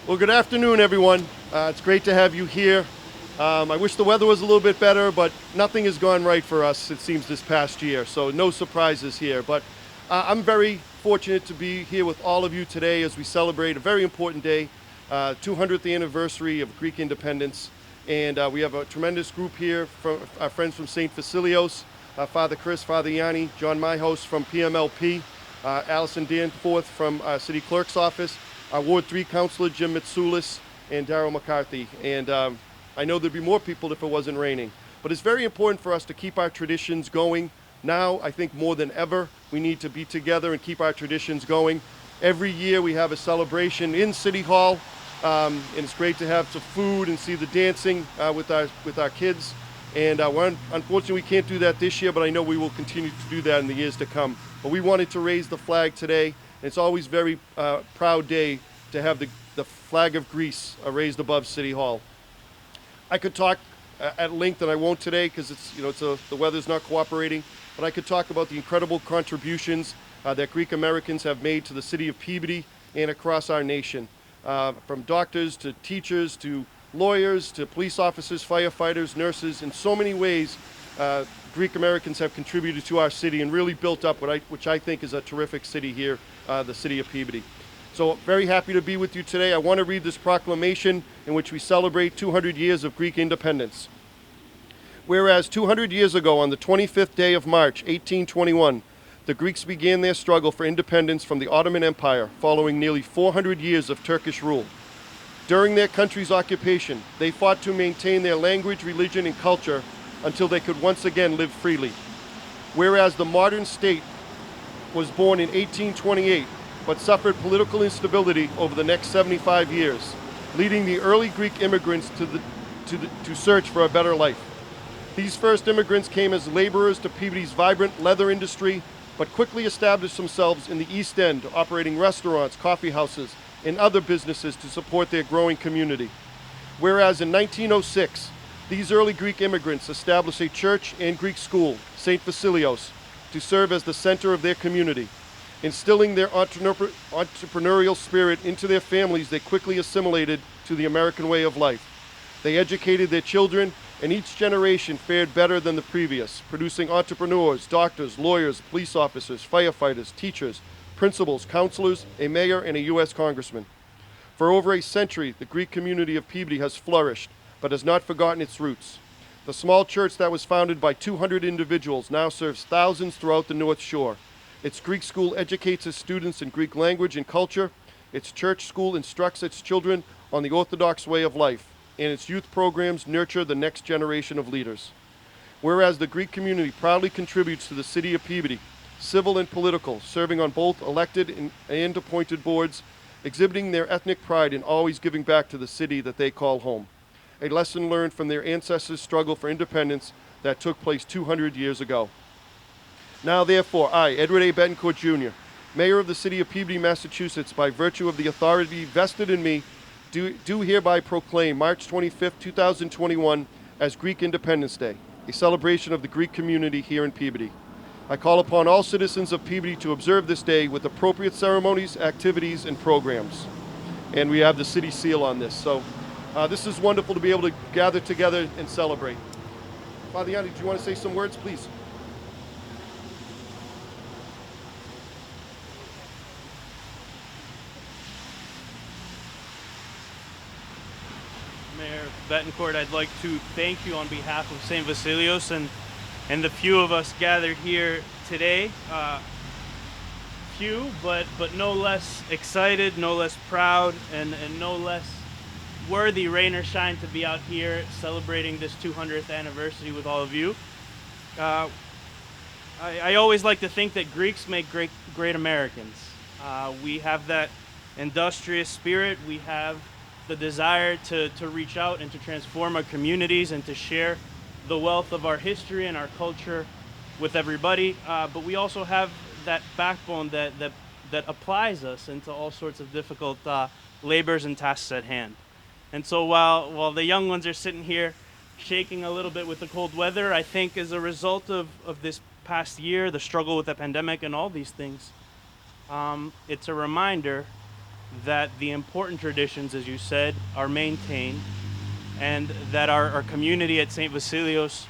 Well, good afternoon, everyone. It's great to have you here. I wish the weather was a little bit better, but nothing has gone right for us, it seems, this past year, so no surprises here. But I'm very fortunate to be here with all of you today as we celebrate a very important day, 200th anniversary of Greek independence. And we have a tremendous group here from our friends from St. Vasilios, Father Chris, Father Yanni, John Myhouse from PMLP, Allison Danforth from City Clerk's office, our Ward 3 Councilor Jim Mitsoulis, and Darryl McCarthy. And I know there'd be more people if it wasn't raining. But it's very important for us to keep our traditions going. Now, I think more than ever, we need to be together and keep our traditions going. Every year we have a celebration in City Hall, and it's great to have some food and see the dancing with our kids. And unfortunately, we can't do that this year, but I know we will continue to do that in the years to come. But we wanted to raise the flag today, and it's always a very proud day to have the flag of Greece raised above City Hall. I could talk at length, and I won't today because the weather's not cooperating. But I could talk about the incredible contributions that Greek Americans have made to the city of Peabody and across our nation, from doctors to teachers to lawyers to police officers, firefighters, nurses. In so many ways, Greek Americans have contributed to our city and really built up which I think is a terrific city here, the city of Peabody. So very happy to be with you today. I want to read this proclamation in which we celebrate 200 years of Greek independence. Whereas 200 years ago, on the 25th day of March, 1821, the Greeks began their struggle for independence from the Ottoman Empire following nearly 400 years of Turkish rule. During their country's occupation, they fought to maintain their language, religion, and culture until they could once again live freely. Whereas the modern state was born in 1828, but suffered political instability over the next 75 years, leading the early Greek immigrants to search for a better life. These first immigrants came as laborers to Peabody's vibrant leather industry, but quickly established themselves in the East End, operating restaurants, coffee houses, and other businesses to support their growing community. Whereas in 1906, these early Greek immigrants established a church and Greek school, St. Vasilios, to serve as the center of their community. Instilling their entrepreneurial spirit into their families, they quickly assimilated to the American way of life. They educated their children, and each generation fared better than the previous, producing entrepreneurs, doctors, lawyers, police officers, firefighters, teachers, principals, counselors, a mayor, and a U.S. congressman. For over a century, the Greek community of Peabody has flourished, but has not forgotten its roots. The small church that was founded by 200 individuals now serves thousands throughout the North Shore. Its Greek school educates its students in Greek language and culture. Its church school instructs its children on the Orthodox way of life, and its youth programs nurture the next generation of leaders. Whereas the Greek community proudly contributes to the city of Peabody, civil and political, serving on both elected and appointed boards, exhibiting their ethnic pride and always giving back to the city that they call home. A lesson learned from their ancestors' struggle for independence that took place 200 years ago. Now therefore, I, Edward A. Betancourt Jr., Mayor of the City of Peabody, Massachusetts, by virtue of the authority vested in me, do hereby proclaim March 25, 2021 as Greek Independence Day, a celebration of the Greek community here in Peabody. I call upon all citizens of Peabody to observe this day with appropriate ceremonies, activities, and programs. And we have the city seal on this. So this is wonderful to be able to gather together and celebrate. Father Yanni, do you want to say some words, please? Mayor Betancourt, I'd like to thank you on behalf of St. Vasilios and the few of us gathered here today. Few, but no less excited, no less proud, and no less worthy, rain or shine, to be out here celebrating this 200th anniversary with all of you. I always like to think that Greeks make great Americans. We have that industrious spirit. We have the desire to reach out and to transform our communities and to share the wealth of our history and our culture with everybody. But we also have that backbone that applies us into all sorts of difficult labors and tasks at hand. And so while the young ones are sitting here shaking a little bit with the cold weather, I think as a result of this past year, the struggle with the pandemic and all these things, it's a reminder that the important traditions, as you said, are maintained, and that our community at St. Vasilios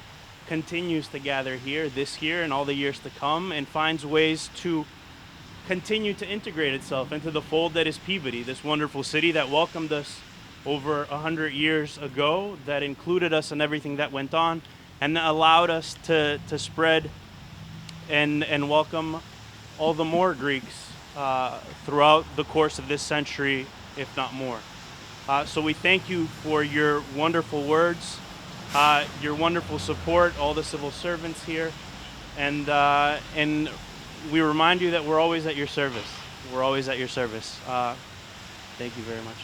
continues to gather here this year and all the years to come, and finds ways to continue to integrate itself into the fold that is Peabody, this wonderful city that welcomed us over 100 years ago, that included us in everything that went on, and that allowed us to spread and welcome all the more Greeks throughout the course of this century, if not more. So we thank you for your wonderful words, your wonderful support, all the civil servants here, and we remind you that we're always at your service. We're always at your service. Thank you very much.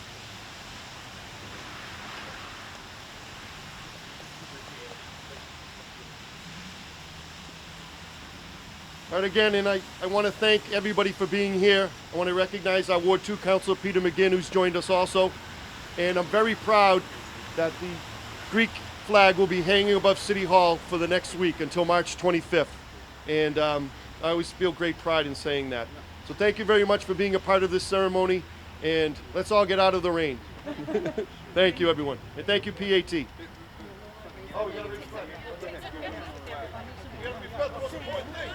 All right, again, and I want to thank everybody for being here. I want to recognize our Ward 2 Councilor, Peter McGinn, who's joined us also. And I'm very proud that the Greek flag will be hanging above City Hall for the next week until March 25th. And I always feel great pride in saying that. So thank you very much for being a part of this ceremony, and let's all get out of the rain. Thank you, everyone. And thank you, PAT. Oh, we gotta respect. We gotta respect the most important thing.